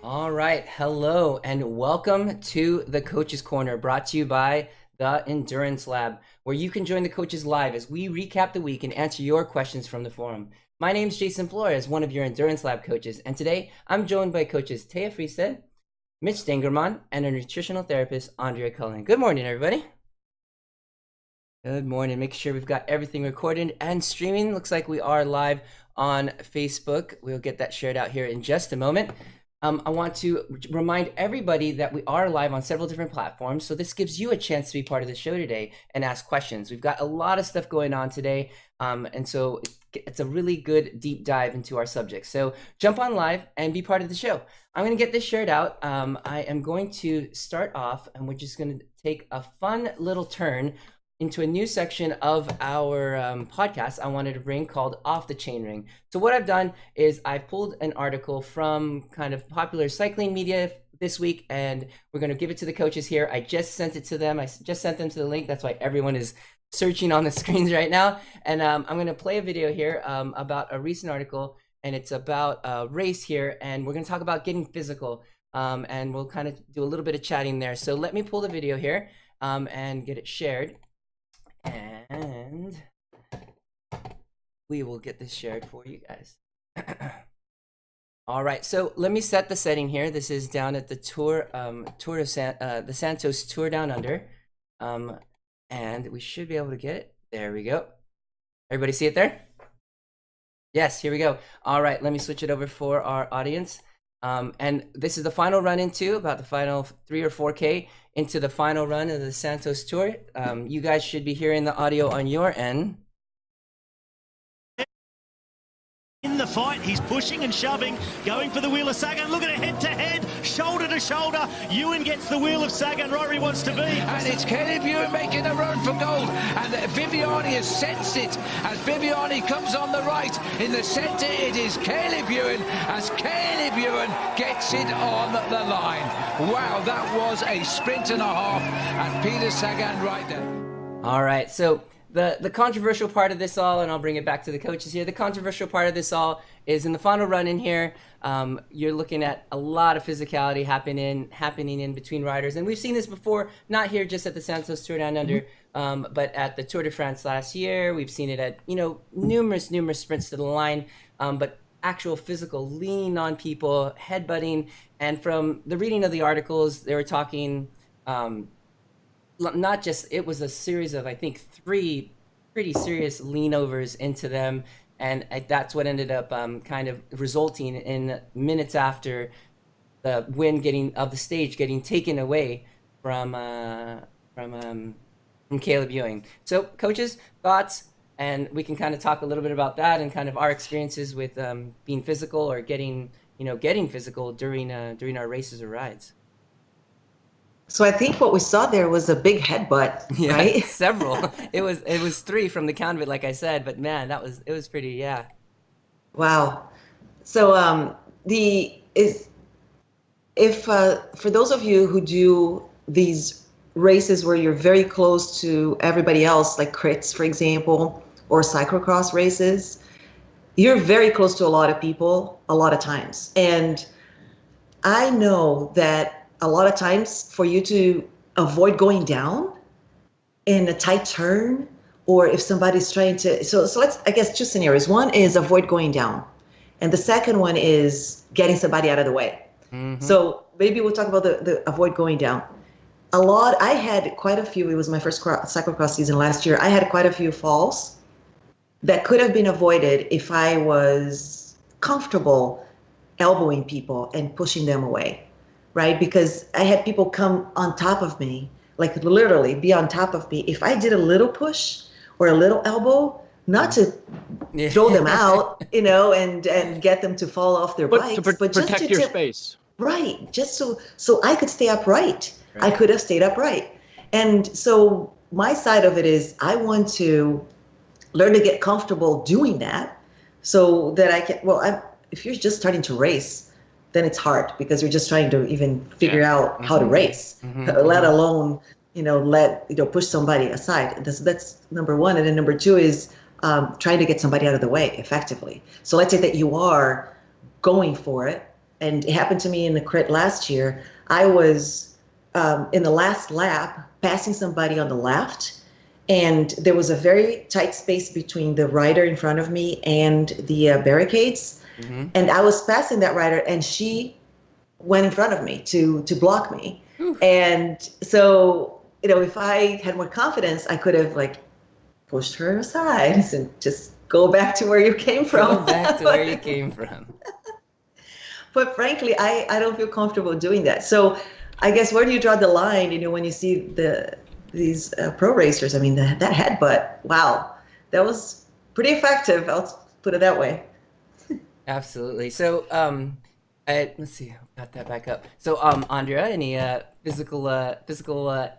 All right, hello and welcome to the Coaches Corner, brought to you by the Endurance Lab, where you can join the coaches live as we recap the week and answer your questions from the forum. My name is Jason Flores, one of your Endurance Lab coaches, and today I'm joined by coaches Taya Friestead, Mitch Stangerman, and a nutritional therapist, Andrea Cullen. Good morning, everybody. Good morning. Make sure we've got everything recorded and streaming. Looks like we are live on Facebook. We'll get that shared out here in just a moment. I want to remind everybody that we are live on several different platforms, so this gives you a chance to be part of the show today and ask questions. We've got a lot of stuff going on today, and so it's a really good deep dive into our subject. So jump on live and be part of the show. I'm going to get this shared out. I am going to start off, and we're just going to take a fun little turn into a new section of our podcast I wanted to bring called Off the Chain Ring. So what I've done is I've pulled an article from kind of popular cycling media this week, and we're going to give it to the coaches here. I just sent it to them. I just sent them to the link. That's why everyone is searching on the screens right now. And I'm going to play a video here about a recent article, and it's about a race here, and we're going to talk about getting physical, and we'll kind of do a little bit of chatting there. So let me pull the video here and get it shared. And we will get this shared for you guys. All right, so let me set the setting here. This is down at the the Santos Tour Down Under, and we should be able to get it. There we go. Everybody see it there? Yes, here we go. All right, let me switch it over for our audience. And this is the final run into about the final 3 or 4K into the final run of the Santos Tour. You guys should be hearing the audio on your end. In the fight, he's pushing and shoving, going for the wheel of Sagan. Look at it, head-to-head, shoulder-to-shoulder. Ewan gets the wheel of Sagan right where he wants to be. And it's Caleb Ewan making a run for gold. And Viviani has sensed it as Viviani comes on the right. In the centre, it is Caleb Ewan as Caleb Ewan gets it on the line. Wow, that was a sprint and a half. And Peter Sagan right there. All right, so the controversial part of this all, and I'll bring it back to the coaches here, the controversial part of this all is in the final run in here, you're looking at a lot of physicality happening in between riders. And we've seen this before, not here just at the Santos Tour Down Under, but at the Tour de France last year. We've seen it at, numerous sprints to the line, but actual physical lean on people, headbutting. And from the reading of the articles, they were talking not just, it was a series of, I think, 3 pretty serious leanovers into them. And that's what ended up kind of resulting in minutes after the win of the stage getting taken away from Caleb Ewing. So coaches, thoughts, and we can kind of talk a little bit about that and kind of our experiences with being physical or getting physical during our races or rides. So I think what we saw there was a big headbutt, Yeah, right? several. It was 3 from the count of it, like I said, but man, it was pretty, yeah. Wow. So for those of you who do these races where you're very close to everybody else, like crits, for example, or cyclocross races, you're very close to a lot of people a lot of times. And I know that a lot of times for you to avoid going down in a tight turn, or if somebody's trying to, so let's, I guess, 2 scenarios. One is avoid going down, and the second one is getting somebody out of the way. Mm-hmm. So maybe we'll talk about the avoid going down. I had quite a few, it was my first cyclocross season last year. I had quite a few falls that could have been avoided if I was comfortable elbowing people and pushing them away. Right? Because I had people come on top of me, like literally be on top of me. If I did a little push or a little elbow, not to throw them out, and get them to fall off their bikes, but just protect your space. Right. Just so I could stay upright. Right. I could have stayed upright. And so my side of it is I want to learn to get comfortable doing that so that I can, if you're just starting to race, then it's hard because you're just trying to even figure out how to race, let alone, push somebody aside. That's number one. And then number 2 is trying to get somebody out of the way effectively. So let's say that you are going for it and it happened to me in the crit last year. I was in the last lap passing somebody on the left, and there was a very tight space between the rider in front of me and the barricades. Mm-hmm. And I was passing that rider, and she went in front of me to block me. And so, if I had more confidence, I could have like pushed her aside and just go back to where you came from. Go back to where you came from. But frankly, I don't feel comfortable doing that. So I guess where do you draw the line, when you see these pro racers? I mean, that headbutt, wow, that was pretty effective. I'll put it that way. Absolutely. So, let's see, got that back up. So, Andrea, any physical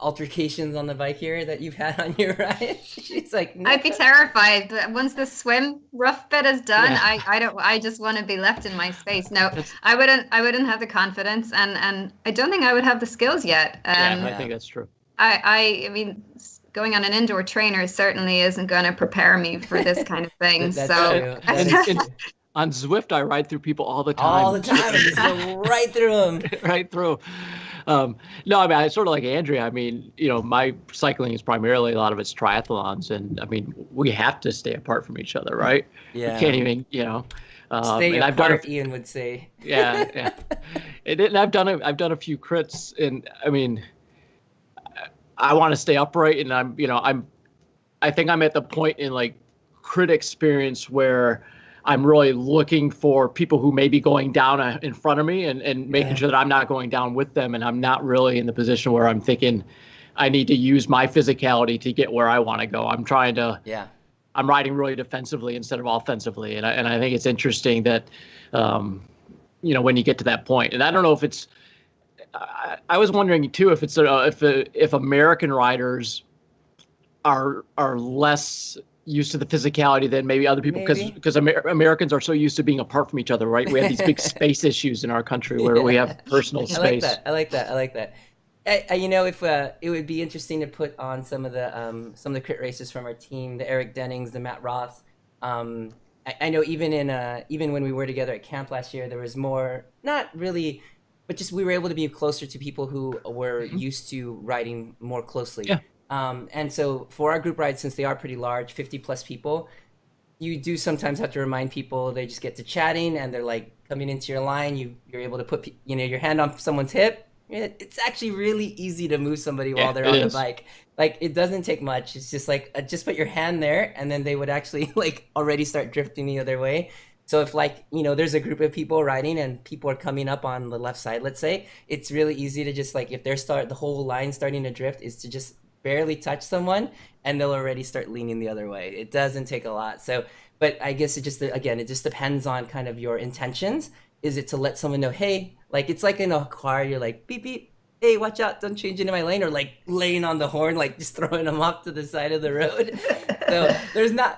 altercations on the bike here that you've had on your ride? She's like, no. I'd be terrified, but once the swim rough bit is done, I just want to be left in my space. No, I wouldn't have the confidence, and I don't think I would have the skills yet. I think that's true. I mean, going on an indoor trainer certainly isn't going to prepare me for this kind of thing. That's true. On Zwift, I ride through people all the time. All the time, just go right through them. Right through. No, I mean, I sort of like Andrea. I mean, my cycling is primarily a lot of it's triathlons, and I mean, we have to stay apart from each other, right? Yeah. We can't even, stay and apart. Ian would say. Yeah. And I've done a few crits, and I mean, I want to stay upright, and I think I'm at the point in like crit experience where I'm really looking for people who may be going down in front of me and making sure that I'm not going down with them. And I'm not really in the position where I'm thinking I need to use my physicality to get where I want to go. I'm trying to, I'm riding really defensively instead of offensively. And I think it's interesting that, when you get to that point, and I don't know if it's, I was wondering too, if it's, if American riders are less used to the physicality than maybe other people, because Americans are so used to being apart from each other, right? We have these big space issues in our country where we have personal space. I like that. If it would be interesting to put on some of the crit races from our team, the Eric Dennings, the Matt Roth. I know even when we were together at camp last year, there was more, not really, but just we were able to be closer to people who were used to riding more closely. Yeah. And so for our group rides, since they are pretty large, 50 plus people, you do sometimes have to remind people. They just get to chatting and they're like coming into your line. You're able to put your hand on someone's hip. It's actually really easy to move somebody while they're on the bike. Like, it doesn't take much. It's just like just put your hand there, and then they would actually like already start drifting the other way. So if there's a group of people riding and people are coming up on the left side, let's say, it's really easy to just like, if the whole line starting to drift, is to just barely touch someone and they'll already start leaning the other way. It doesn't take a lot. So, but I guess it just depends on kind of your intentions. Is it to let someone know, hey, like it's like in a car, you're like, beep, beep, hey, watch out, don't change into my lane, or like laying on the horn, like just throwing them off to the side of the road. So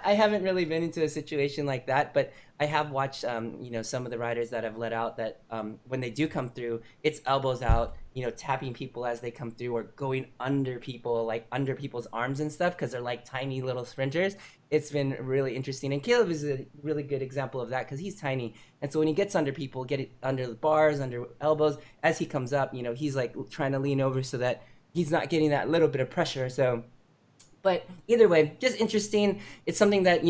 I haven't really been into a situation like that, but I have watched, some of the riders that have let out that when they do come through, it's elbows out, tapping people as they come through, or going under people, like under people's arms and stuff, because they're like tiny little sprinters. It's been really interesting. And Caleb is a really good example of that because he's tiny. And so when he gets under people, get it under the bars, under elbows, as he comes up, he's like trying to lean over so that he's not getting that little bit of pressure. So, but either way, just interesting. It's something that,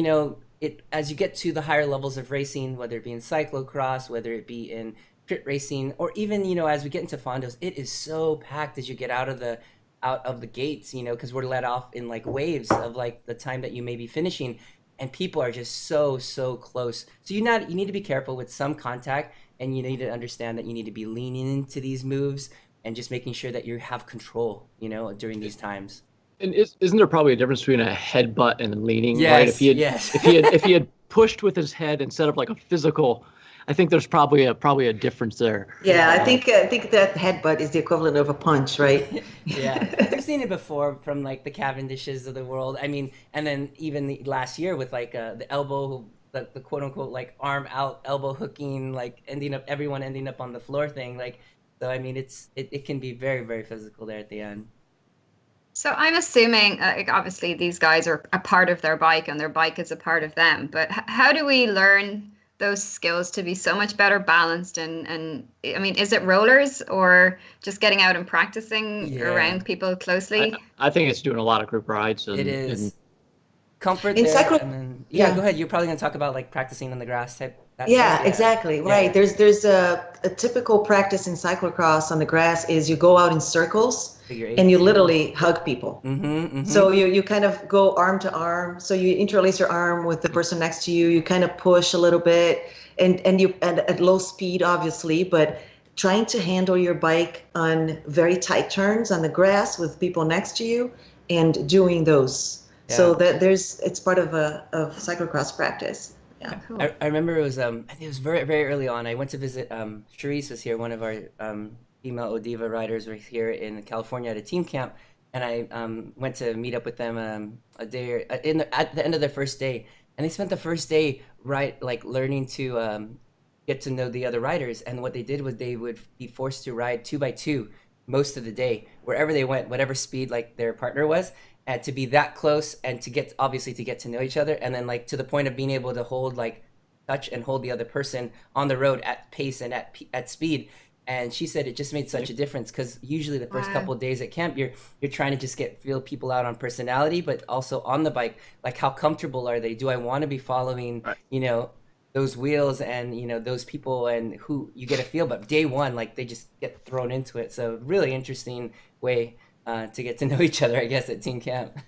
as you get to the higher levels of racing, whether it be in cyclocross, whether it be in crit racing, or even, as we get into fondos, it is so packed as you get out of the gates, because we're let off in like waves of like the time that you may be finishing, and people are just so close. So you need to be careful with some contact, and you need to understand that you need to be leaning into these moves and just making sure that you have control, during these times. And isn't there probably a difference between a headbutt and leaning? Yes, right? If he had pushed with his head instead of like a physical, I think there's probably a difference there. Yeah, I think that headbutt is the equivalent of a punch, right? Yeah, I've seen it before from like the Cavendishes of the world. I mean, and then even last year with like the elbow, the quote unquote like arm out elbow hooking, like everyone ending up on the floor thing. Like, so I mean, it can be very, very physical there at the end. So I'm assuming, obviously, these guys are a part of their bike and their bike is a part of them. But how do we learn those skills to be so much better balanced? And I mean, is it rollers or just getting out and practicing around people closely? I think it's doing a lot of group rides. It is. Comfort In there, and then go ahead. You're probably going to talk about like practicing on the grass type. Exactly. Right. There's a typical practice in cyclocross on the grass is you go out in circles and you literally hug people. So you kind of go arm to arm. So you interlace your arm with the person next to you. You kind of push a little bit and at low speed, obviously, but trying to handle your bike on very tight turns on the grass with people next to you and doing those. Yeah. So that it's part of cyclocross practice. Yeah. Cool. I remember it was I think it was very, very early on. I went to visit Charisse was here, one of our female Odiva riders were here in California at a team camp, and I went to meet up with them a day at the end of their first day, and they spent the first day learning to get to know the other riders. And what they did was they would be forced to ride 2x2 most of the day, wherever they went, whatever speed like their partner was, and to be that close and to get to know each other, and then like to the point of being able to hold touch and hold the other person on the road at pace and at speed. And she said it just made such a difference, because usually the first couple of days at camp you're trying to just feel people out on personality, but also on the bike, like how comfortable are they? Do I want to be following those wheels and those people, and who you get a feel? But day one, like they just get thrown into it. So really interesting way to get to know each other, I guess, at team camp.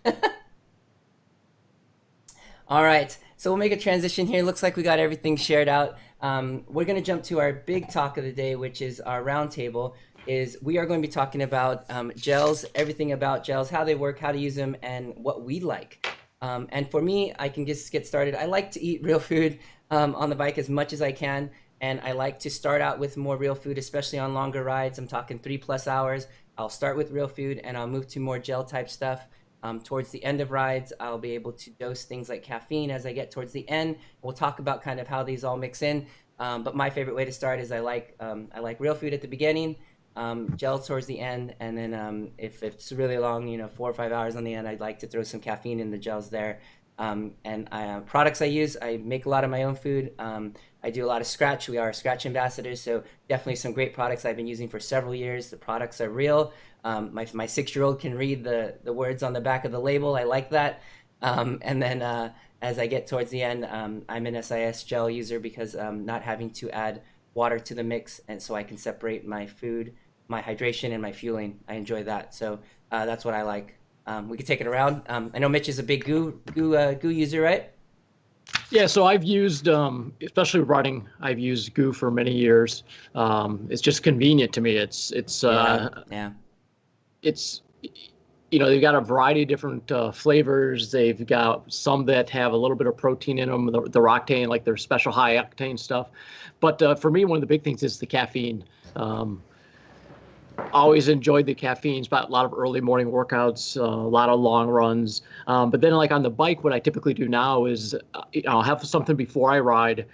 All right, so we'll make a transition here. Looks like we got everything shared out. We're going to jump to our big talk of the day, which is our roundtable. We are going to be talking about gels, everything about gels, how they work, how to use them, and what we like. And for me, I can just get started. I like to eat real food on the bike as much as I can, and I like to start out with more real food, especially on longer rides. I'm talking 3+ hours. I'll start with real food and I'll move to more gel type stuff. Towards the end of rides, I'll be able to dose things like caffeine as I get towards the end. We'll talk about kind of how these all mix in. But my favorite way to start is I like real food at the beginning, gel towards the end, and then if it's really long, 4 or 5 hours on the end, I'd like to throw some caffeine in the gels there. And products I use, I make a lot of my own food. I do a lot of scratch. We are scratch ambassadors, so definitely some great products I've been using for several years. The products are real. My 6-year-old can read the words on the back of the label. I like that. And then as I get towards the end, I'm an SIS gel user because not having to add water to the mix, and so I can separate my food, my hydration, and my fueling. I enjoy that. So that's what I like. We can take it around. I know Mitch is a big goo user, right? Yeah, so I've used, especially running, I've used goo for many years. It's just convenient to me. It's they've got a variety of different flavors. They've got some that have a little bit of protein in them, the octane, like their special high octane stuff. But for me, one of the big things is the caffeine. Always enjoyed the caffeines, but a lot of early morning workouts, a lot of long runs. But then like on the bike, what I typically do now is I'll have something before I ride,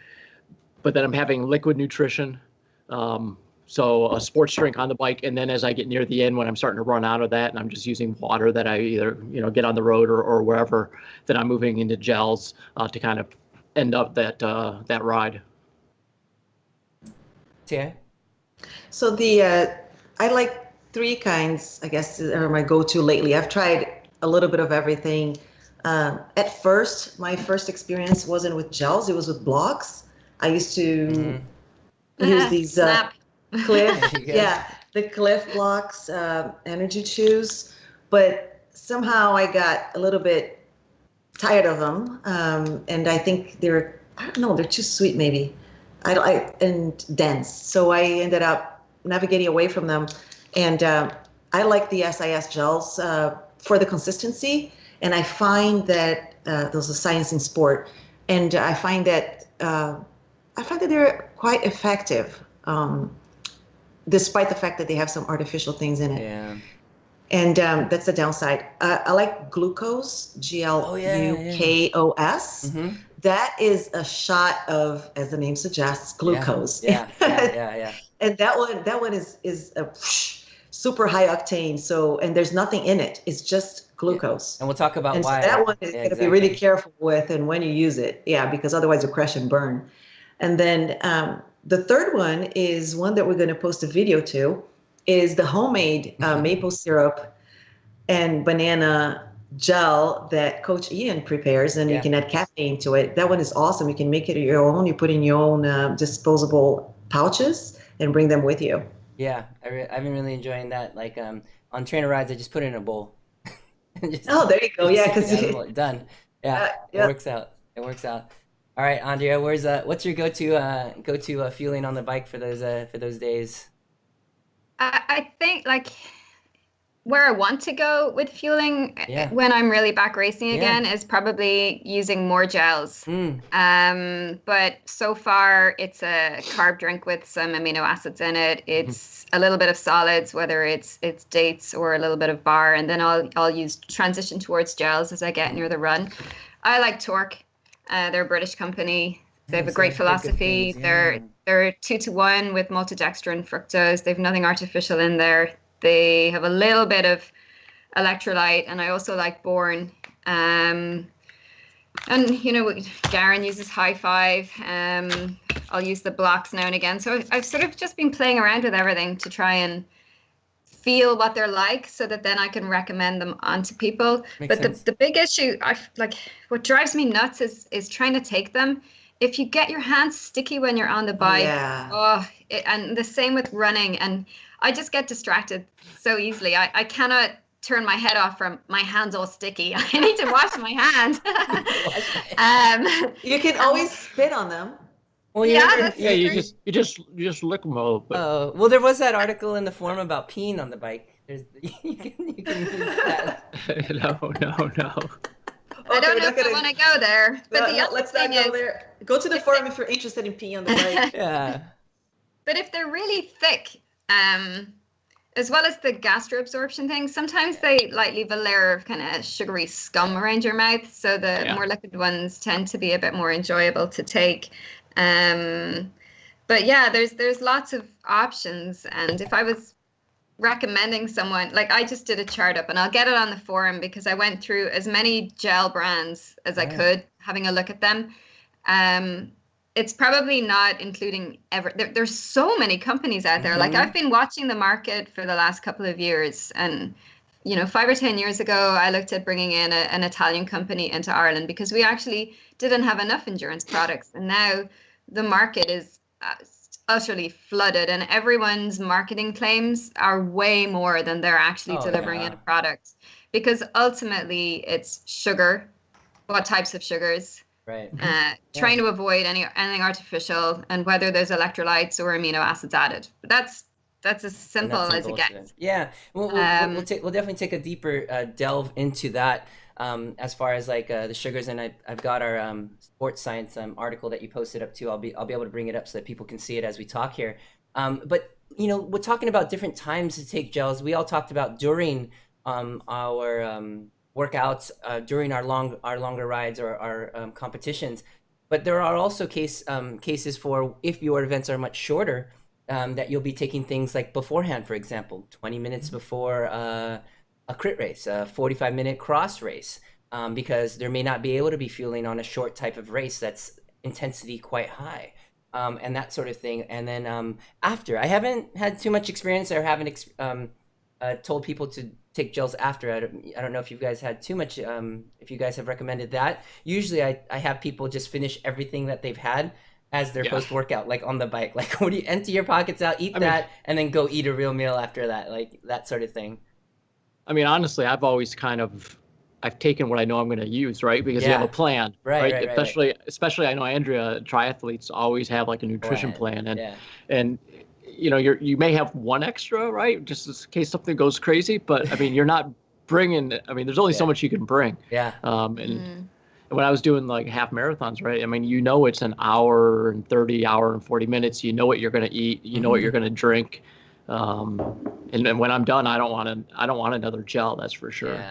but then I'm having liquid nutrition. So a sports drink on the bike. And then as I get near the end, when I'm starting to run out of that and I'm just using water that I either, get on the road or wherever, then I'm moving into gels to kind of end up that ride. Yeah. So I like 3 kinds, I guess, are my go-to lately. I've tried a little bit of everything. At first, my first experience wasn't with gels, it was with blocks. I used to use these Cliff, the Cliff blocks, energy chews, but somehow I got a little bit tired of them, and I think they're too sweet maybe, and dense. So I ended up navigating away from them, and I like the SIS gels for the consistency, and I find that there's a science in sport, and I find that they're quite effective, despite the fact that they have some artificial things in it. Yeah. And that's the downside. I like glucose, GLUKOS. Mm-hmm. That is a shot of, as the name suggests, glucose. Yeah. And that one is a super high octane. So, and there's nothing in it. It's just glucose. And we'll talk about why. So that one is going to be really careful with and when you use it. Yeah, because otherwise you crash and burn. And then the third one is one that we're going to post a video to, is the homemade maple syrup and banana gel that Coach Ian prepares, and you can add caffeine to it. That one is awesome. You can make it your own. You put in your own disposable pouches and bring them with you. Yeah, I've been really enjoying that. Like on trainer rides, I just put it in a bowl. Oh, there you go. Yeah, because done. Yeah, it works out. It works out. All right, Andrea, what's your go-to fueling on the bike for those days? I think like where I want to go with fueling when I'm really back racing again is probably using more gels. But so far it's a carb drink with some amino acids in it. It's a little bit of solids, whether it's dates or a little bit of bar, and then I'll use transition towards gels as I get near the run. I like Torque. They're a British company. They have a great philosophy. They're 2-to-1 with maltodextrin and fructose. They've nothing artificial in there. They have a little bit of electrolyte, and I also like Born. And Garen uses High Five. I'll use the blocks now and again. So I've sort of just been playing around with everything to try and feel what they're like, so that then I can recommend them onto people. But the big issue, what drives me nuts is trying to take them. If you get your hands sticky when you're on the bike, and the same with running, and I just get distracted so easily. I cannot turn my head off from my hands all sticky. I need to wash my hands. You can always spit on them. Well, you just lick them all. Oh, well, there was that article in the forum about peeing on the bike. You can use that. No. I don't know if I want to go there. But the other let's thing not go is, there. Go to the forum if you're interested in peeing on the bike. Yeah. But if they're really thick, as well as the gastro absorption thing, sometimes they leave a layer of kind of sugary scum around your mouth. So the more liquid ones tend to be a bit more enjoyable to take. But yeah, there's lots of options. And if I was recommending someone, like I just did a chart up, and I'll get it on the forum because I went through as many gel brands as I could, having a look at them. It's probably not including there's so many companies out there. Like I've been watching the market for the last couple of years, and 5 or 10 years ago, I looked at bringing in an Italian company into Ireland because we actually didn't have enough endurance products. And now the market is utterly flooded, and everyone's marketing claims are way more than they're actually delivering in a product. Because ultimately, it's sugar, what types of sugars, right? Trying to avoid anything artificial, and whether there's electrolytes or amino acids added. But that's as simple as it gets. Yeah, we'll definitely take a deeper delve into that as far as like the sugars, and I've got our sports science article that you posted up too. I'll be able to bring it up so that people can see it as we talk here. But we're talking about different times to take gels. We all talked about during our workouts, during our longer rides or our competitions. But there are also cases for if your events are much shorter. That you'll be taking things like beforehand, for example, 20 minutes before a crit race, a 45-minute cross race, because there may not be able to be fueling on a short type of race that's intensity quite high, and that sort of thing. And then after, I haven't had too much experience or haven't told people to take gels after. I don't know if you guys had too much, if you guys have recommended that. Usually I have people just finish everything that they've had as their post-workout, like on the bike. Like, what do you empty your pockets out, and then go eat a real meal after that, like that sort of thing. I mean, honestly, I've taken what I know I'm going to use, right? Because you have a plan, right? Especially, I know Andrea, triathletes always have like a nutrition plan, and you may have one extra, right? Just in case something goes crazy, but I mean, you're not bringing. I mean, there's only so much you can bring. Yeah. When I was doing like half marathons, right? I mean, it's an hour and 30, hour and 40 minutes. You know what you're going to eat. You know what you're going to drink. And when I'm done, I don't want another gel. That's for sure.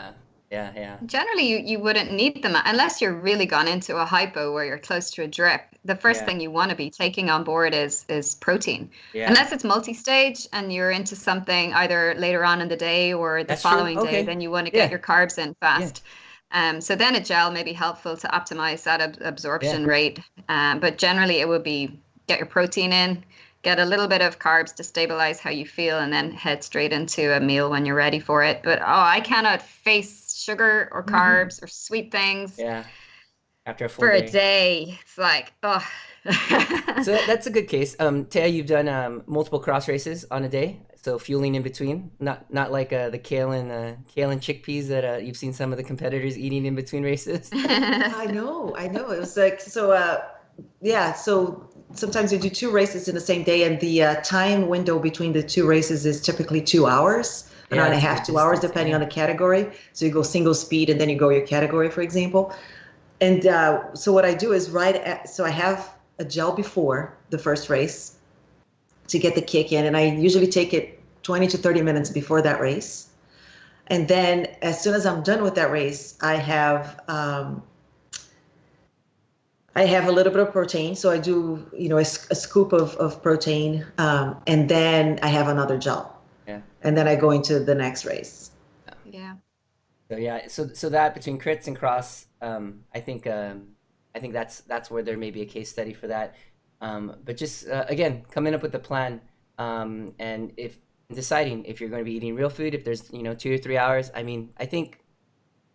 Yeah. Generally, you wouldn't need them unless you're really gone into a hypo where you're close to a drip. The first thing you want to be taking on board is protein. Yeah. Unless it's multi-stage and you're into something either later on in the day or the following day, then you want to get your carbs in fast. So then a gel may be helpful to optimize that absorption rate. But generally it would be get your protein in, get a little bit of carbs to stabilize how you feel, and then head straight into a meal when you're ready for it. But I cannot face sugar or carbs or sweet things. Yeah. After a full for day. a day. It's like, oh. So that's a good case. Taya, you've done multiple cross races on a day, so fueling in between, not like the kale and chickpeas that you've seen some of the competitors eating in between races. I know. It was like so. So sometimes you do 2 races in the same day, and the time window between the 2 races is typically 2 hours, an hour and a half, 2 hours, depending on the category. So you go single speed, and then you go your category, for example. And so what I do is so I have a gel before the first race to get the kick in, and I usually take it 20 to 30 minutes before that race. And then as soon as I'm done with that race, I have a little bit of protein. So I do, a scoop of protein, and then I have another gel. Yeah. And then I go into the next race. Yeah. So that between crits and cross, I think that's where there may be a case study for that. But just again, coming up with a plan, and if deciding if you're going to be eating real food, if there's 2 or 3 hours. I mean, I think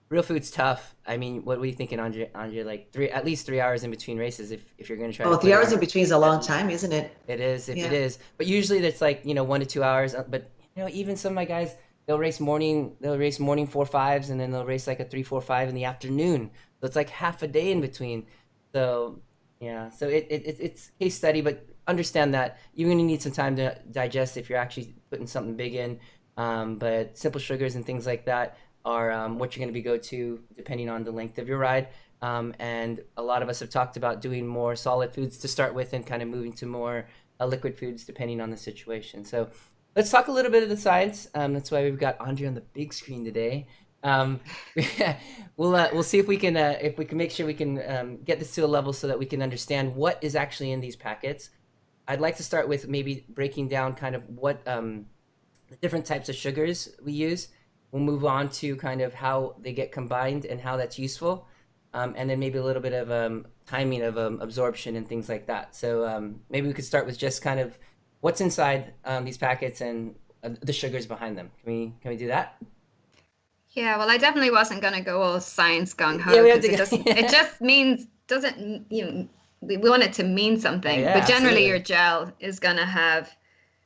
real food's tough. I mean, what were you thinking, Andre? Like at least 3 hours in between races if you're going to try. Oh, 3 hours in between is a long time, isn't it? It is, it is. But usually that's like 1 to 2 hours. But even some of my guys, they'll race morning 4-5s, and then they'll race like a 3-4-5 in the afternoon. So it's like half a day in between. So yeah, so it's case study, but understand that you're going to need some time to digest if you're actually putting something big in. But simple sugars and things like that are what you're going to be go to depending on the length of your ride. And a lot of us have talked about doing more solid foods to start with and kind of moving to more liquid foods depending on the situation. So let's talk a little bit of the science. That's why we've got Andre on the big screen today. We'll see if we can make sure we can get this to a level so that we can understand what is actually in these packets. I'd like to start with maybe breaking down kind of what the different types of sugars we use. We'll move on to kind of how they get combined and how that's useful, and then maybe a little bit of timing of absorption and things like that. So maybe we could start with just kind of what's inside these packets and the sugars behind them. Can we do that? Yeah, well, I definitely wasn't going to go all science gung-ho. Yeah, we have to it just doesn't we want it to mean something. Yeah, but generally absolutely. your gel is going to have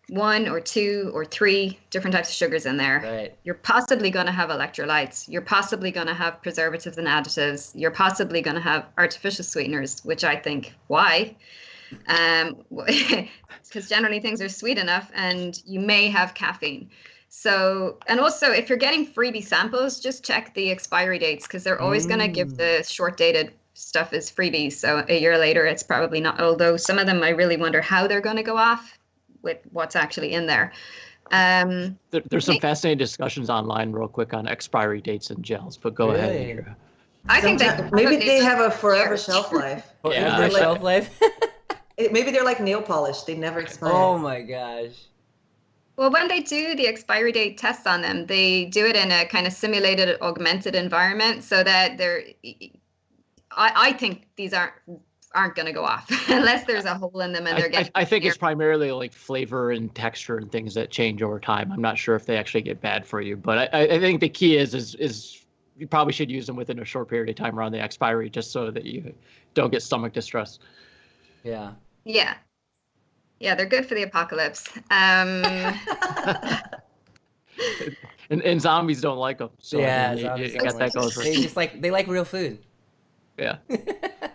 1 or 2 or 3 different types of sugars in there. Right. You're possibly going to have electrolytes. You're possibly going to have preservatives and additives. You're possibly going to have artificial sweeteners, which I think, why? Because generally things are sweet enough, and you may have caffeine. So, and also if you're getting freebie samples, just check the expiry dates, because they're always going to give the short dated stuff as freebies. So a year later, it's probably not, although some of them I really wonder how they're going to go off with what's actually in there. There's some fascinating discussions online real quick on expiry dates and gels, but go ahead, Really? Andrea. I think Maybe they have a forever years. shelf life. Yeah, Their I- shelf life. Maybe they're like nail polish; they never expire. Oh my gosh. Well, when they do the expiry date tests on them, they do it in a kind of simulated, augmented environment, so that they're. I think these aren't going to go off unless there's a hole in them and they're getting. I think it's primarily like flavor and texture and things that change over time. I'm not sure if they actually get bad for you, but I think the key is you probably should use them within a short period of time around the expiry, just so that you don't get stomach distress. Yeah. Yeah. Yeah, they're good for the apocalypse. And zombies don't like them. So Yeah, I mean, zombies you don't got that like goes for they just they like real food. yeah.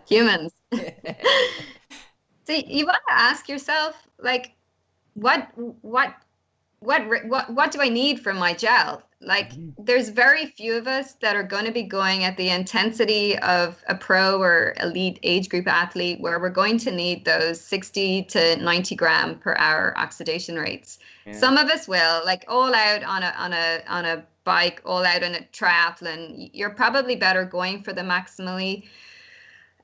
Humans. So you want to ask yourself, like, what do I need from my gel? Like, there's very few of us that are going to be going at the intensity of a pro or elite age group athlete, where we're going to need those 60 to 90 gram per hour oxidation rates. Yeah. Some of us will, like, all out on a bike, all out in a triathlon. You're probably better going for the maximally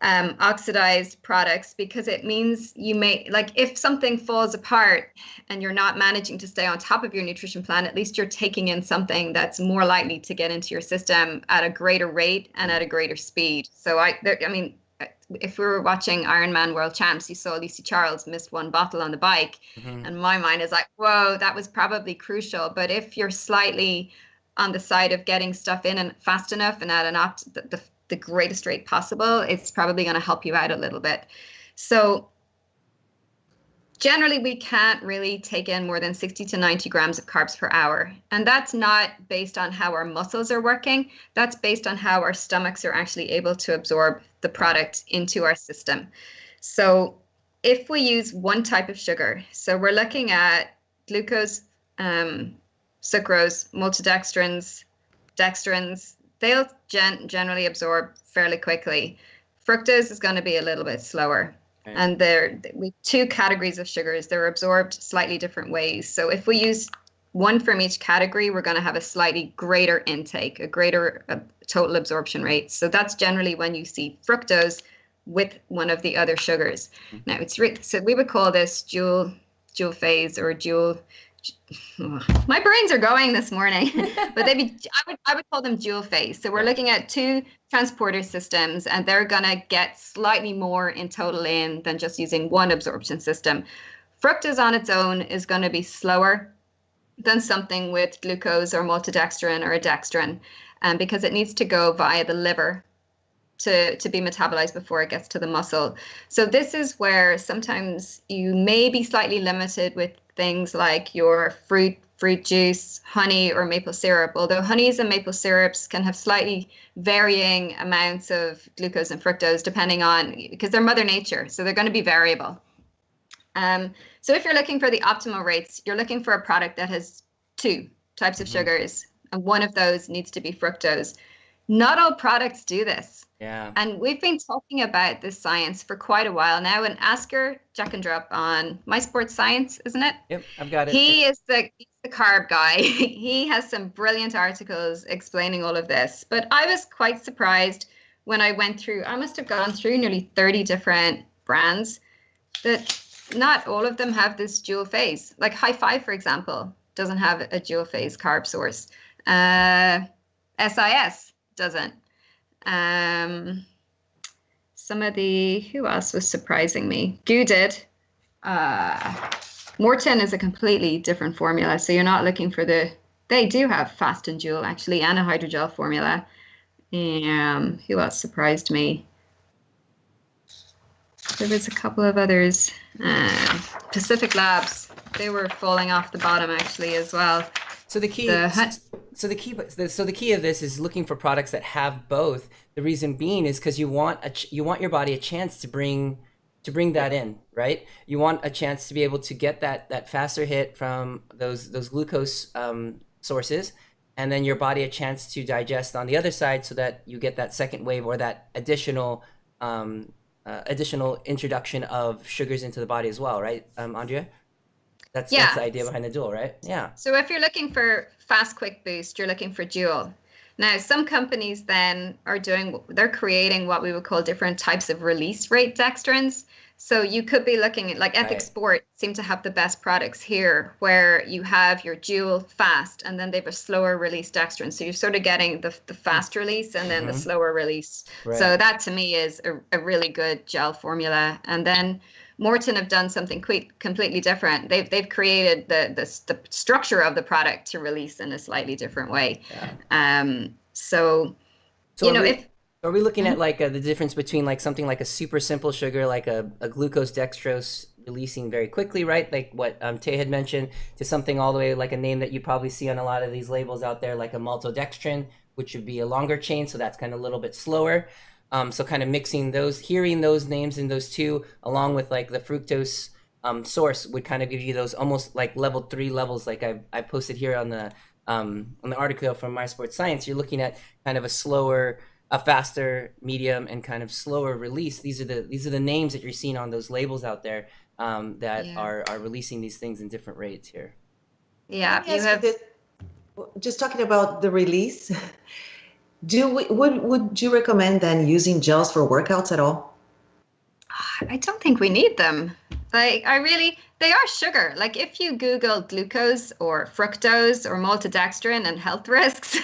oxidized products, because it means you may, like, if something falls apart and you're not managing to stay on top of your nutrition plan, at least you're taking in something that's more likely to get into your system at a greater rate and at a greater speed. So I mean, if we were watching Ironman World Champs, you saw Lucy Charles missed one bottle on the bike, and my mind is like, whoa, that was probably crucial. But if you're slightly on the side of getting stuff in and fast enough and at the greatest rate possible, it's probably going to help you out a little bit. So generally, we can't really take in more than 60 to 90 grams of carbs per hour. And that's not based on how our muscles are working. That's based on how our stomachs are actually able to absorb the product into our system. So if we use one type of sugar, so we're looking at glucose, sucrose, maltodextrins, dextrins, they'll generally absorb fairly quickly. Fructose is going to be a little bit slower. Okay. And we two categories of sugars. They're absorbed slightly different ways. So if we use one from each category, we're going to have a slightly greater intake, a greater total absorption rate. So that's generally when you see fructose with one of the other sugars. Now, so we would call this dual phase or dual. My brains are going this morning, but I would call them dual phase. So we're looking at two transporter systems, and they're going to get slightly more in total in than just using one absorption system. Fructose on its own is going to be slower than something with glucose or maltodextrin or a dextrin, because it needs to go via the liver to be metabolized before it gets to the muscle. So this is where sometimes you may be slightly limited with things like your fruit juice, honey, or maple syrup, although honeys and maple syrups can have slightly varying amounts of glucose and fructose depending on, because they're Mother Nature, so they're going to be variable. So if you're looking for the optimal rates, you're looking for a product that has two types of sugars, and one of those needs to be fructose. Not all products do this. Yeah. And we've been talking about this science for quite a while now. And Asker Jackendrup on My Sports Science, isn't it? Yep, I've got it. He's the carb guy. He has some brilliant articles explaining all of this. But I was quite surprised when I went through, I must have gone through nearly 30 different brands, that not all of them have this dual phase. Like High Five, for example, doesn't have a dual phase carb source. SIS doesn't. Some of who else was surprising me? GU did. Morton is a completely different formula. So you're not looking for they do have fast and dual actually, and a hydrogel formula. Who else surprised me? There was a couple of others. Pacific Labs, they were falling off the bottom actually as well. So the key of this is looking for products that have both. The reason being is because you want your body a chance to bring that in, right? You want a chance to be able to get that faster hit from those glucose sources, and then your body a chance to digest on the other side, so that you get that second wave or that additional introduction of sugars into the body as well, right, Andrea? That's the idea behind the dual, right? Yeah. So if you're looking for fast, quick boost, you're looking for dual. Now, some companies then they're creating what we would call different types of release rate dextrins. So you could be looking at, like Epic Sport seem to have the best products here, where you have your dual fast, and then they have a slower release dextrin. So you're sort of getting the fast release and then the slower release. Right. So that to me is a really good gel formula. And then Morton have done something completely different. They've created the structure of the product to release in a slightly different way. Yeah. So you know, are we looking at like the difference between like something like a super simple sugar, like a glucose dextrose releasing very quickly, right? Like what Tay had mentioned, to something all the way like a name that you probably see on a lot of these labels out there, like a maltodextrin, which would be a longer chain, so that's kind of a little bit slower. So kind of mixing hearing those names in those two, along with like the fructose source, would kind of give you those almost like level 3 levels, like I posted here on the article from My Sports Science. You're looking at kind of a faster, medium, and kind of slower release. These are the names that you're seeing on those labels out there that are releasing these things in different rates here. Yeah, just talking about the release. Would you recommend then using gels for workouts at all? I don't think we need them. Like, they are sugar. Like, if you Google glucose or fructose or maltodextrin and health risks,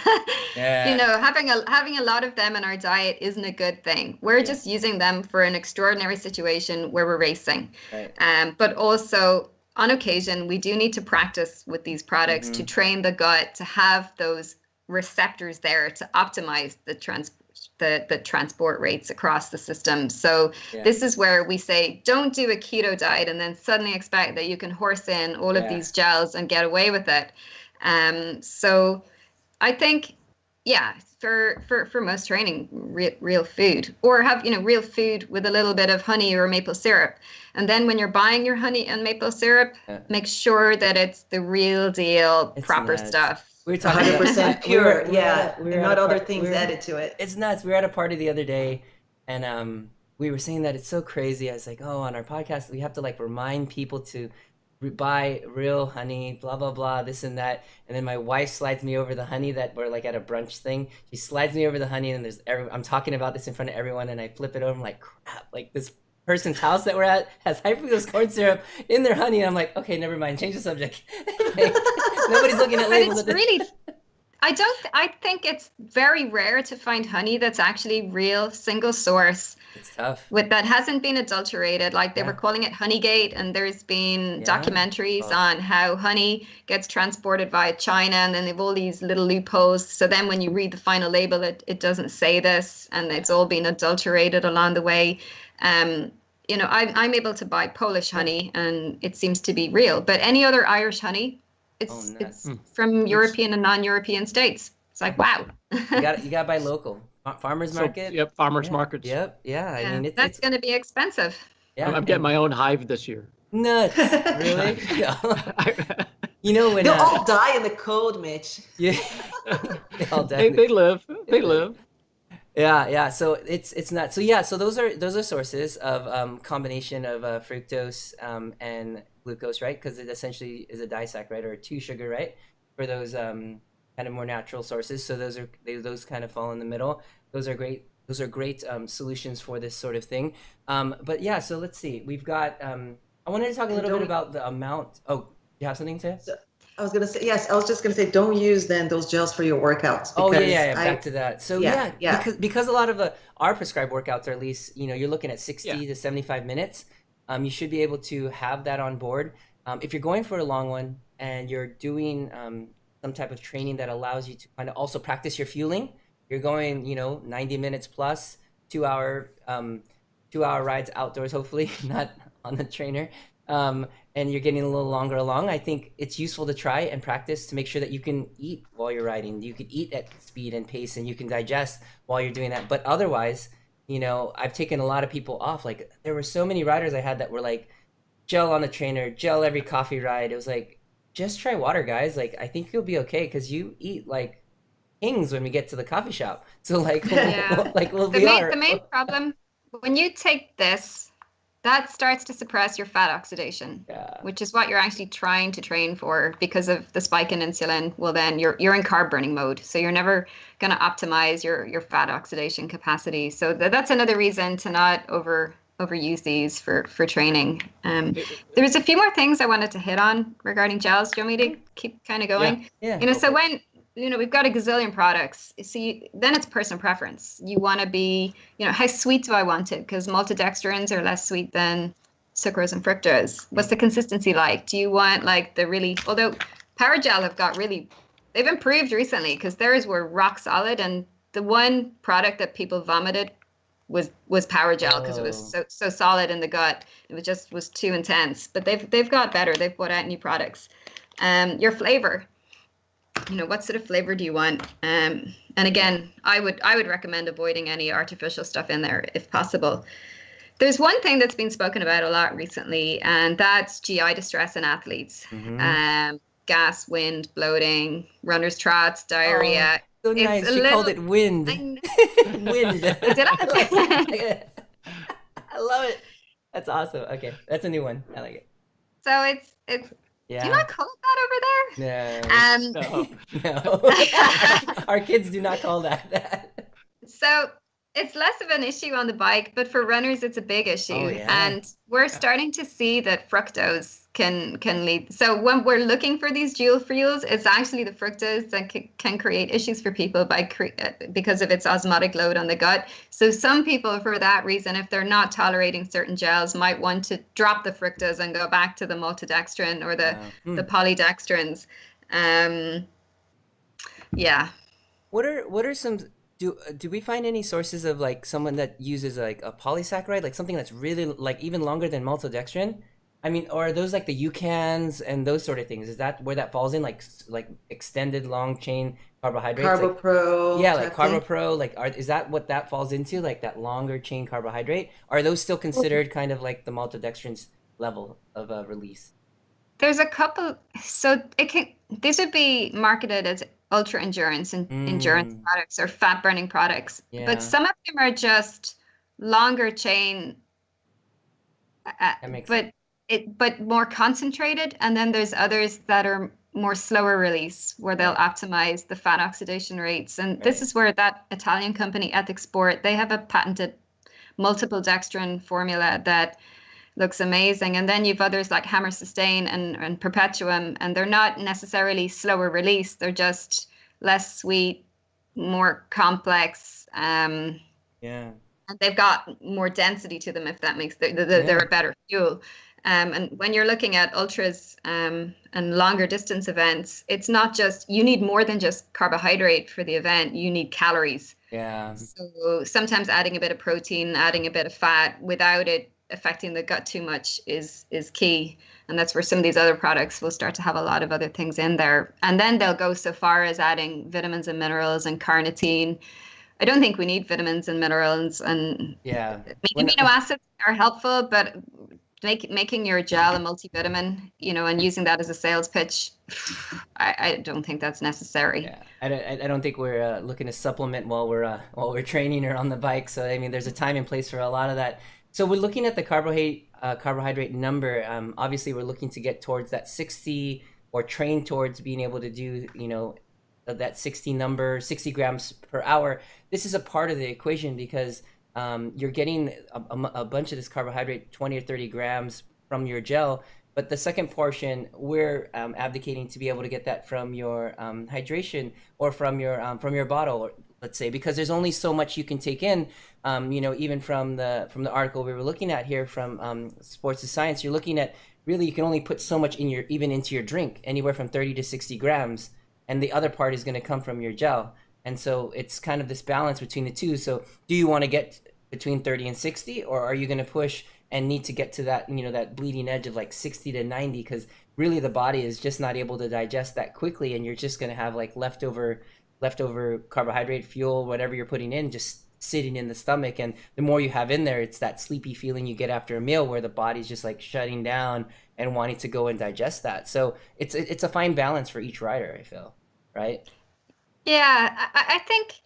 having a lot of them in our diet isn't a good thing. We're just using them for an extraordinary situation where we're racing. Right. But also, on occasion, we do need to practice with these products to train the gut to have those receptors there to optimize the transport rates across the system. So this is where we say, don't do a keto diet and then suddenly expect that you can horse in all of these gels and get away with it. So I think, for most training, real food, or have, real food with a little bit of honey or maple syrup. And then when you're buying your honey and maple syrup, make sure that it's the real deal, proper stuff. We're talking 100% pure, and not other things added to it. It's nuts. We were at a party the other day, and we were saying that it's so crazy. I was like, on our podcast, we have to like remind people to buy real honey, blah, blah, blah, this and that. And then my wife slides me over the honey that we're like at a brunch thing. She slides me over the honey, and I'm talking about this in front of everyone, and I flip it over. I'm like, crap, like this person's house that we're at has high fructose corn syrup in their honey. And I'm like, okay, never mind, change the subject. Nobody's looking at labels. But it's really, I think it's very rare to find honey that's actually real, single source. It's tough. That hasn't been adulterated. Like they were calling it Honeygate, and there's been documentaries on how honey gets transported via China, and then they've all these little loopholes. So then when you read the final label, it doesn't say this, and it's all been adulterated along the way. I'm able to buy Polish honey, and it seems to be real. But any other Irish honey, it's from European and non-European states. It's like, wow. you gotta buy local. Farmers market. Yep, farmers markets. Yep, yeah. I mean, that's going to be expensive. Yeah, I'm getting my own hive this year. Nuts, really? When they'll all die in the cold, Mitch. Yeah, they all die. They live. They live. Yeah. So it's not. So those are sources of combination of fructose and glucose, right? Because it essentially is a disaccharide or a 2-sugar, right? For those kind of more natural sources. So those kind of fall in the middle. Those are great. Those are great solutions for this sort of thing. But yeah, so let's see. We've got. I wanted to talk a little bit about the amount. Oh, you have something to? So, I was gonna say yes. I was just gonna say don't use then those gels for your workouts. Back to that. So because a lot of our prescribed workouts are at least you're looking at 60 to 75 minutes. You should be able to have that on board. If you're going for a long one and you're doing some type of training that allows you to kind of also practice your fueling, you're going 90 minutes plus 2-hour rides outdoors, hopefully not on the trainer. And you're getting a little longer along, I think it's useful to try and practice to make sure that you can eat while you're riding. You can eat at speed and pace, and you can digest while you're doing that. But otherwise, I've taken a lot of people off. Like there were so many riders I had that were like gel on the trainer, gel every coffee ride. It was like, just try water, guys. Like I think you'll be okay because you eat like kings when we get to the coffee shop. So like, we'll be all right. The main problem when you take this. That starts to suppress your fat oxidation, which is what you're actually trying to train for because of the spike in insulin. Well, then you're in carb burning mode, so you're never going to optimize your fat oxidation capacity. So that's another reason to not overuse these for training. There's a few more things I wanted to hit on regarding gels. Do you want me to keep kind of going? Yeah. So when we've got a gazillion products. See, then it's personal preference. You want to be, how sweet do I want it? Because maltodextrins are less sweet than sucrose and fructose. What's the consistency like? Do you want although Power Gel they've improved recently because theirs were rock solid, and the one product that people vomited was Power Gel because it was so solid in the gut. It was too intense. But they've got better. They've brought out new products. Your flavor. What sort of flavor do you want? And again, I would recommend avoiding any artificial stuff in there if possible. There's one thing that's been spoken about a lot recently, and that's GI distress in athletes. Gas, wind, bloating, runner's trots, diarrhea. So nice. She called it wind. Wind. Did I? I love it. That's awesome. Okay, that's a new one. I like it. So it's. Yeah. Do you not call it that over there? No. No. Our kids do not call that. So it's less of an issue on the bike, but for runners, it's a big issue. Oh, yeah. And we're starting to see that fructose can lead. So when we're looking for these dual fuels, it's actually the fructose that can create issues for people because of its osmotic load on the gut. So some people, for that reason, if they're not tolerating certain gels, might want to drop the fructose and go back to the maltodextrin or the polydextrins. Yeah. What are some do we find any sources of like someone that uses like a polysaccharide, like something that's really like even longer than maltodextrin? I mean, or are those like the UCANs and those sort of things? Is that where that falls in, like extended long chain carbohydrates? CarboPro. Like, yeah, like CarboPro. Like, is that what that falls into? Like that longer chain carbohydrate? Are those still considered kind of like the maltodextrin's level of release? There's a couple. So these would be marketed as ultra endurance and endurance products or fat burning products. Yeah. But some of them are just longer chain. That makes sense. But more concentrated, and then there's others that are more slower release where they'll optimize the fat oxidation rates. And this is where that Italian company Ethic they have a patented multiple dextrin formula that looks amazing. And then you've others like Hammer Sustain and Perpetuum, and they're not necessarily slower release, they're just less sweet, more complex. And they've got more density to them, if that makes they're a better fuel. And when you're looking at ultras and longer distance events, it's not just, you need more than just carbohydrate for the event, you need calories. Yeah. So sometimes adding a bit of protein, adding a bit of fat without it affecting the gut too much is key. And that's where some of these other products will start to have a lot of other things in there. And then they'll go so far as adding vitamins and minerals and carnitine. I don't think we need vitamins and minerals, and maybe amino acids are helpful, but making your gel a multivitamin, and using that as a sales pitch, I don't think that's necessary. Yeah, I don't think we're looking to supplement while we're training or on the bike. So I mean, there's a time and place for a lot of that. So we're looking at the carbohydrate number. Obviously, we're looking to get towards that 60, or train towards being able to do, that 60 number, 60 grams per hour. This is a part of the equation because you're getting a bunch of this carbohydrate, 20 or 30 grams from your gel. But the second portion, we're abdicating to be able to get that from your hydration or from your bottle, let's say, because there's only so much you can take in. Even from the article we were looking at here from Sports to Science, you're looking at really you can only put so much into your drink, anywhere from 30 to 60 grams, and the other part is going to come from your gel. And so it's kind of this balance between the two. So do you want to get between 30 and 60, or are you going to push and need to get to that, that bleeding edge of like 60 to 90? Because really the body is just not able to digest that quickly, and you're just going to have like leftover carbohydrate, fuel, whatever you're putting in, just sitting in the stomach. And the more you have in there, it's that sleepy feeling you get after a meal where the body's just like shutting down and wanting to go and digest that. So it's a fine balance for each rider, I feel, right? Yeah, I think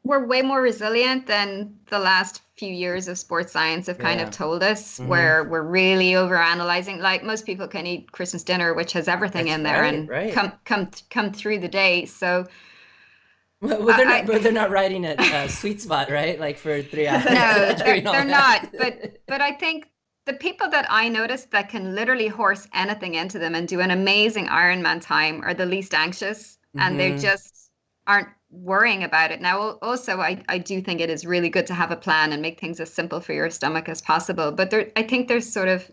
we're way more resilient than the last few years of sports science have kind of told us, where we're really over analyzing. Like most people can eat Christmas dinner, which has everything in there, and come through the day. So well, they're not riding at sweet spot, right? Like for 3 hours. No, they're not. But I think the people that I notice that can literally horse anything into them and do an amazing Ironman time are the least anxious, and they just aren't worrying about it. Now, also, I do think it is really good to have a plan and make things as simple for your stomach as possible. But I think there's sort of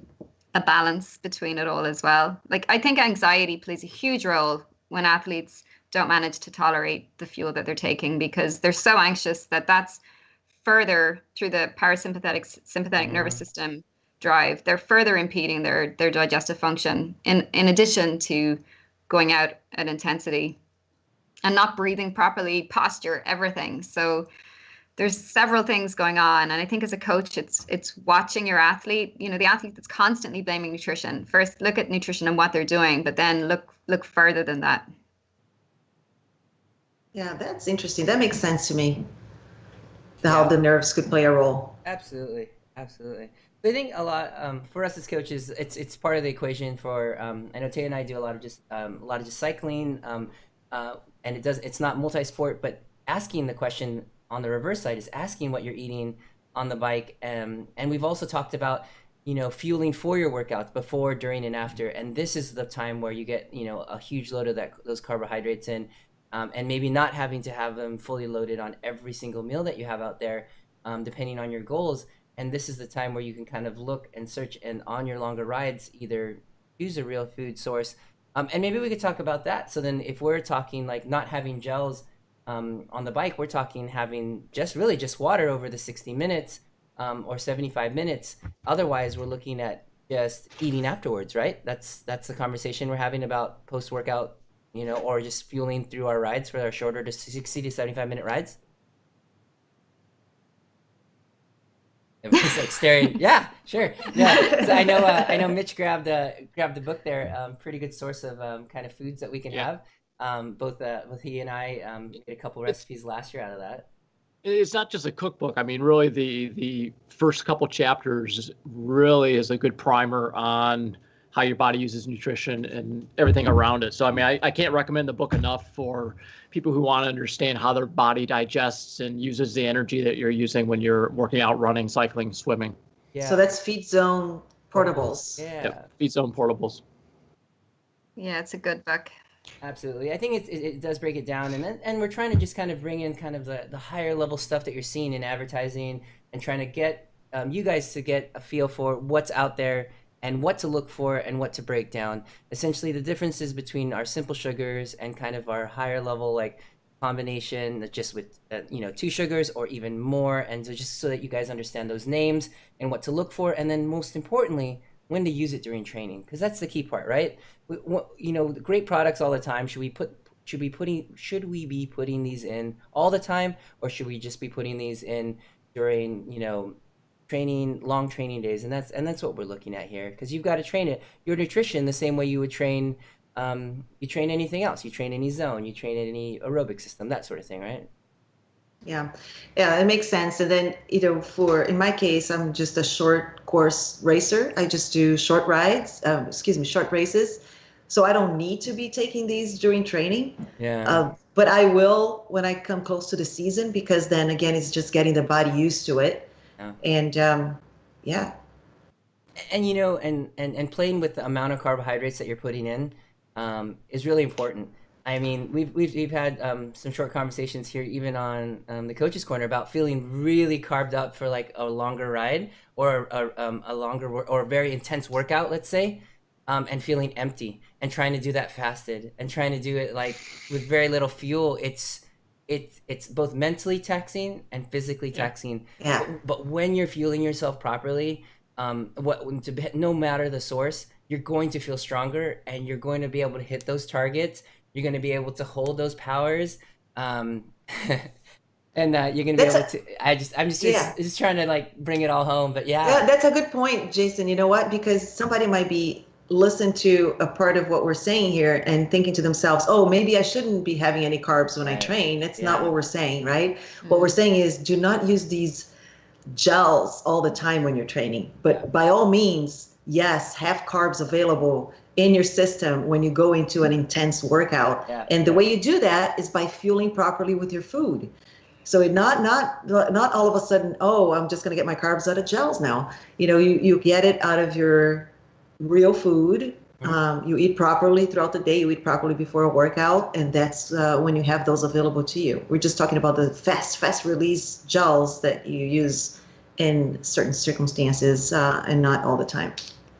a balance between it all as well. Like, I think anxiety plays a huge role when athletes don't manage to tolerate the fuel that they're taking, because they're so anxious that's further through the sympathetic nervous system drive. They're further impeding their digestive function in addition to going out at intensity and not breathing properly, posture, everything. So there's several things going on. And I think as a coach, it's watching your athlete, the athlete that's constantly blaming nutrition. First, look at nutrition and what they're doing, but then look further than that. Yeah, that's interesting. That makes sense to me. How the nerves could play a role. Absolutely. I think a lot for us as coaches, it's part of the equation for. I know Tay and I do a lot of just cycling. And it's not multi-sport, but asking the question, on the reverse side is asking what you're eating on the bike. And we've also talked about, fueling for your workouts before, during, and after. And this is the time where you get, a huge load of those carbohydrates in, and maybe not having to have them fully loaded on every single meal that you have out there, depending on your goals. And this is the time where you can kind of look and search, and on your longer rides, either use a real food source. And maybe we could talk about that. So then if we're talking like not having gels on the bike, we're talking having just water over the 60 minutes or 75 minutes. Otherwise, we're looking at just eating afterwards, right? That's the conversation we're having about post-workout, or just fueling through our rides for our shorter to 60 to 75-minute rides. Everybody's like staring. Yeah, sure. Yeah, so I know Mitch grabbed the book there. Pretty good source of kind of foods that we can have. Both he and I made a couple recipes last year out of that. It's not just a cookbook. I mean, really, the first couple chapters really is a good primer on how your body uses nutrition and everything around it. So, I mean, I can't recommend the book enough for people who want to understand how their body digests and uses the energy that you're using when you're working out, running, cycling, swimming. Yeah. So that's Feed Zone Portables. Yeah. Yep. Feed Zone Portables. Yeah, it's a good book. Absolutely. I think it does break it down, and we're trying to just kind of bring in kind of the higher level stuff that you're seeing in advertising, and trying to get you guys to get a feel for what's out there and what to look for and what to break down. Essentially, the differences between our simple sugars and kind of our higher level like combination that just with 2 sugars or even more, and so just so that you guys understand those names and what to look for, and then most importantly, when to use it during training, because that's the key part, right? The great products all the time. Should we be putting these in all the time, or should we just be putting these in during training, long training days? And that's what we're looking at here, because you've got to train your nutrition the same way you would train anything else. You train any zone, you train any aerobic system, that sort of thing, right? Yeah, it makes sense. And then, in my case, I'm just a short course racer. I just do short rides, short races. So I don't need to be taking these during training. Yeah. But I will when I come close to the season, because then again, it's just getting the body used to it. Yeah. And yeah. And playing with the amount of carbohydrates that you're putting in is really important. I mean, we've had some short conversations here, even on the Coach's Corner, about feeling really carved up for like a longer ride or a longer or a very intense workout, let's say, and feeling empty and trying to do that fasted and trying to do it like with very little fuel. It's both mentally taxing and physically taxing. Yeah. But when you're fueling yourself properly, no matter the source, you're going to feel stronger, and you're going to be able to hit those targets. You're going to be able to hold those powers, and you're going to be able to. I'm just trying to like bring it all home, but yeah, that's a good point, Jason. You know what? Because somebody might be listening to a part of what we're saying here and thinking to themselves, "Oh, maybe I shouldn't be having any carbs when I train." That's not what we're saying, right? Mm-hmm. What we're saying is, do not use these gels all the time when you're training, but by all means, yes, have carbs available in your system when you go into an intense workout. Yeah. And the way you do that is by fueling properly with your food. So it not all of a sudden, oh, I'm just going to get my carbs out of gels now. You get it out of your real food. You eat properly throughout the day. You eat properly before a workout, and that's when you have those available to you. We're just talking about the fast release gels that you use in certain circumstances, and not all the time.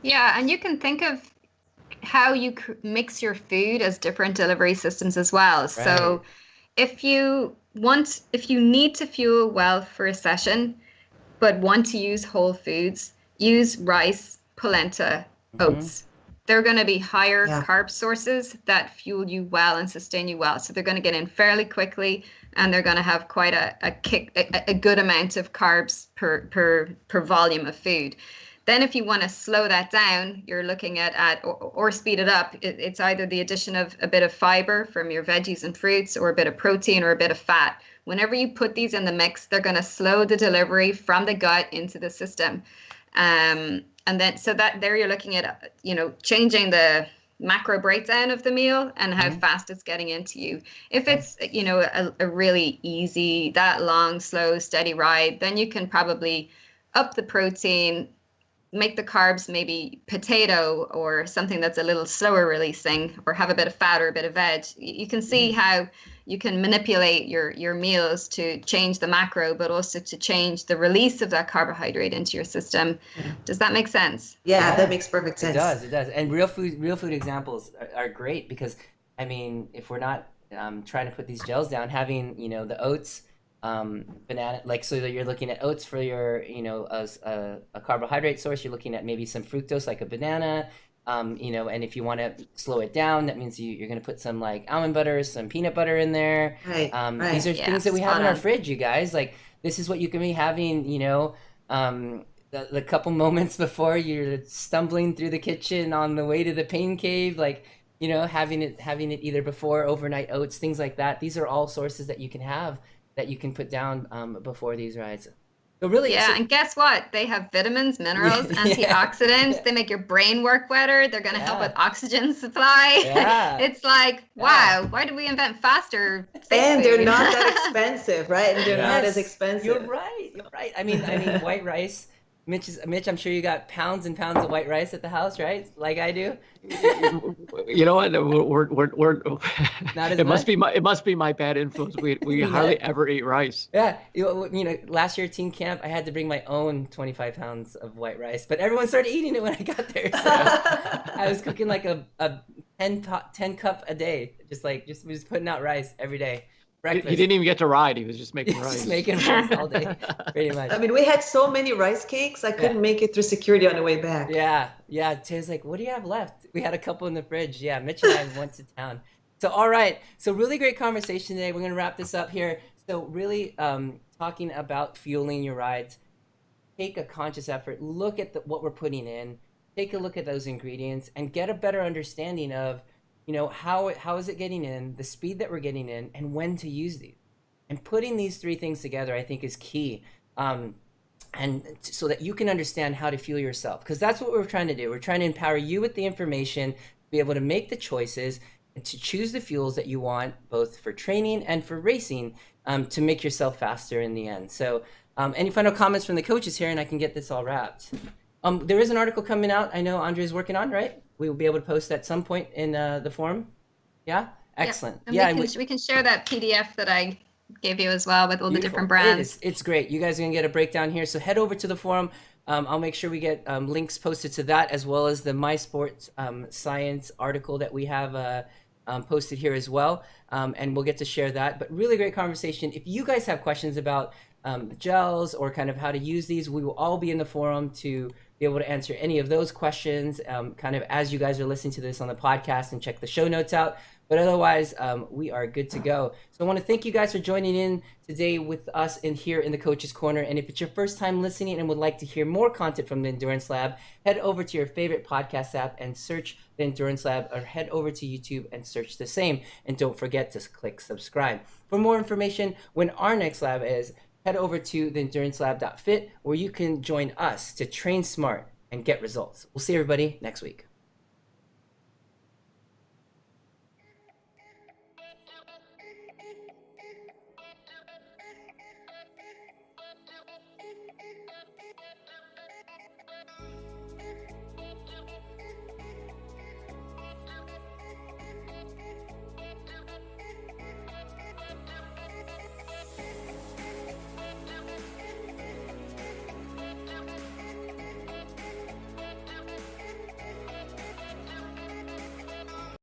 Yeah, and you can think of how you mix your food as different delivery systems as well. Right. So if you need to fuel well for a session, but want to use whole foods, use rice, polenta, oats. They're going to be higher carb sources that fuel you well and sustain you well. So they're going to get in fairly quickly, and they're going to have quite a good amount of carbs per volume of food. Then if you want to slow that down, you're looking at or speed it up. It's either the addition of a bit of fiber from your veggies and fruits, or a bit of protein, or a bit of fat. Whenever you put these in the mix, they're going to slow the delivery from the gut into the system. And then so that there you're looking at, changing the macro breakdown of the meal and how fast it's getting into you. If it's, you know, a really easy, that long, slow, steady ride, then you can probably up the protein, make the carbs maybe potato or something that's a little slower releasing, or have a bit of fat or a bit of veg. You can see how you can manipulate your meals to change the macro, but also to change the release of that carbohydrate into your system. Does that make sense? Yeah, that makes perfect sense. It does. And real food examples are great, because, I mean, if we're not trying to put these gels down, having, you know, the oats, banana, like, so that you're looking at oats for your, you know, a carbohydrate source, you're looking at maybe some fructose like a banana, you know, and if you want to slow it down, that means you're going to put some like almond butter, some peanut butter in there. Right. These are things that we have in our fridge, you guys. Like, this is what you can be having, you know, the couple moments before you're stumbling through the kitchen on the way to the pain cave, like, you know, having it either before overnight oats, things like that. These are all sources that you can have, that you can put down before these rides. So really, and guess what? They have vitamins, minerals, antioxidants. Yeah. They make your brain work better. They're going to help with oxygen supply. Yeah. It's like, wow, why did we invent faster? And they're not that expensive, right? And they're not as expensive. You're right. I mean, white rice. Mitch, I'm sure you got pounds and pounds of white rice at the house, right? Like I do. You know what? We're not as it much. Must be my bad influence. We hardly ever eat rice. Yeah, you know, last year at teen camp, I had to bring my own 25 pounds of white rice, but everyone started eating it when I got there. So I was cooking like a 10 cup a day, just putting out rice every day. Breakfast. He didn't even get to ride. He was just making rice. Just making rice all day, pretty much. I mean, we had so many rice cakes, I couldn't make it through security on the way back. Yeah. Tay's like, what do you have left? We had a couple in the fridge. Yeah, Mitch and I went to town. So, all right. So, really great conversation today. We're going to wrap this up here. So, really talking about fueling your rides. Take a conscious effort. Look at what we're putting in. Take a look at those ingredients and get a better understanding of, you know, how is it getting in, the speed that we're getting in, and when to use these. And putting these three things together, I think, is key. And so that you can understand how to fuel yourself, because that's what we're trying to do. We're trying to empower you with the information, to be able to make the choices and to choose the fuels that you want, both for training and for racing, to make yourself faster in the end. So any final comments from the coaches here, and I can get this all wrapped. There is an article coming out I know Andrea's working on, right? We will be able to post at some point in the forum. Yeah? Excellent. And we can share that PDF that I gave you as well with all the different brands. It's great. You guys are going to get a breakdown here. So head over to the forum. I'll make sure we get links posted to that, as well as the My Sports Science article that we have posted here as well. And we'll get to share that. But really great conversation. If you guys have questions about the gels or kind of how to use these, we will all be in the forum to be able to answer any of those questions kind of as you guys are listening to this on the podcast, and check the show notes out. But otherwise, we are good to go. So I want to thank you guys for joining in today with us here in the Coach's Corner. And if it's your first time listening and would like to hear more content from the Endurance Lab, head over to your favorite podcast app and search the Endurance Lab, or head over to YouTube and search the same. And don't forget to click subscribe. For more information, when our next lab is, head over to theendurancelab.fit, where you can join us to train smart and get results. We'll see everybody next week.